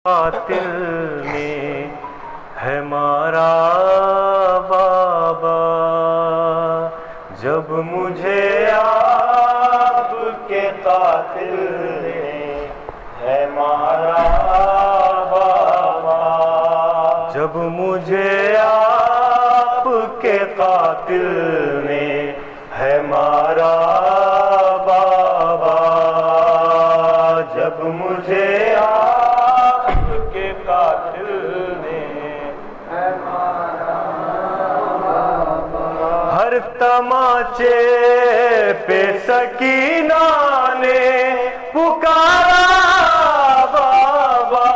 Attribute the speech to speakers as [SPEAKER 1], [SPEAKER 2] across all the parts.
[SPEAKER 1] قاتل میں ہے مارا بابا، جب مجھے آپ کے قاتل نے ہے مارا بابا، جب مجھے آپ کے قاتل نے ہے مارا بابا، جب مجھے آپ کے قاتل نے ہے مارا بابا، ہر تماچے پہ سکینہ نے پکارا بابا،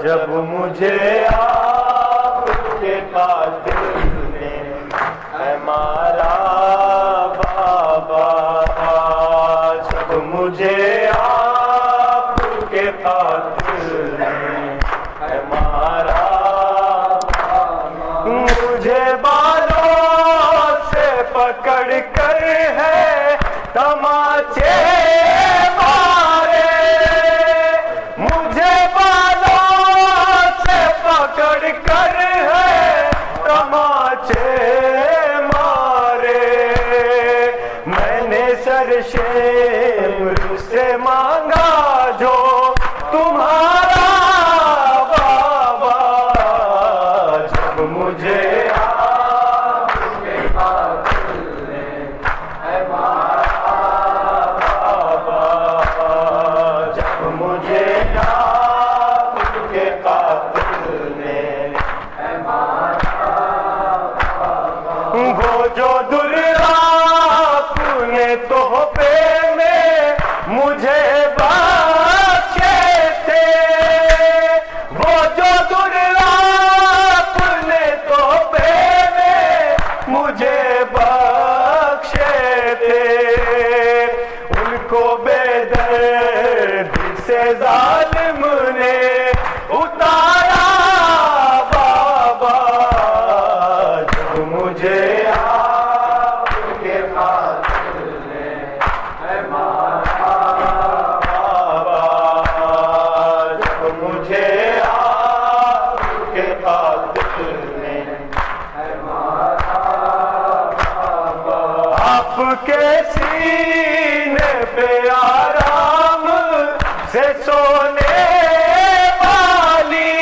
[SPEAKER 1] جب مجھے آپ کے قاتل نے ہے مارا بابا، جب مجھے آپ کے قاتل نے ہے مارا بابا، مجھے بالوں سے پکڑ کر ہے تماچے مارے، مجھے بالوں سے پکڑ کر ہے تماچے مارے، میں نے سر شمر سے مانگا جو تمہارا بابا، جب مجھے آپ کے قاتل نے ہے مارا بابا، جب مجھے آپ کے قاتل نے ہے مارا بابا، وہ جو دریا اپنے تحفے میں مجھے بخشے تھے، وہ جو دریا اپنے تحفے میں مجھے بخشے تھے، ان کو بے دردی سے ظالم نے اتارا بابا، جب مجھے آپ کے قاتل نے ہے مارا بابا، جب مجھے آپ کے قاتل نے ہے مارا بابا، آپ کے سینے پہ آرام سے سونے والی،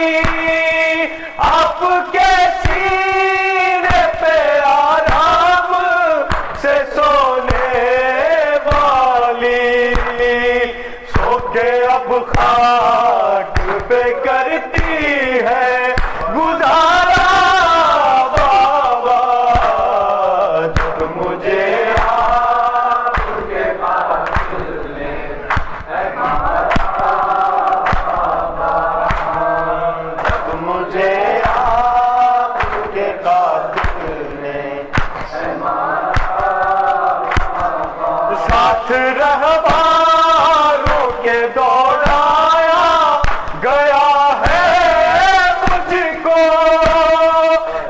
[SPEAKER 1] آپ کے سینے پہ آرام سے سونے والی، سو کے اب خاک پہ کرتی ہے گزارا بابا، جب مجھے آپ کے قاتل نے ہے مارا بابا، جب مجھے آپ کے قاتل نے ہے مارا بابا، ساتھ رہباروں کے دوڑایا گیا ہے مجھ کو،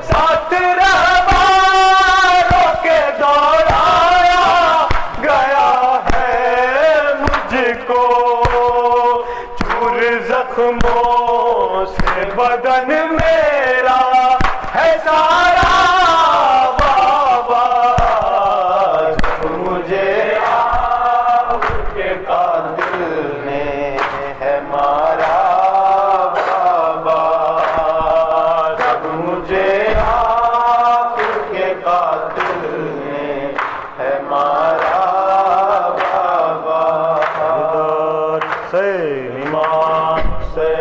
[SPEAKER 1] ساتھ رہباروں کے دوڑایا گیا ہے مجھ کو، چور زخموں سے بدن میرا ہے سارا بابا، جب مجھے آپ کے قاتل نے ہے مارا بابا، جب مجھے آپ کے قاتل نے ہے مارا بابا، سے ایمان سے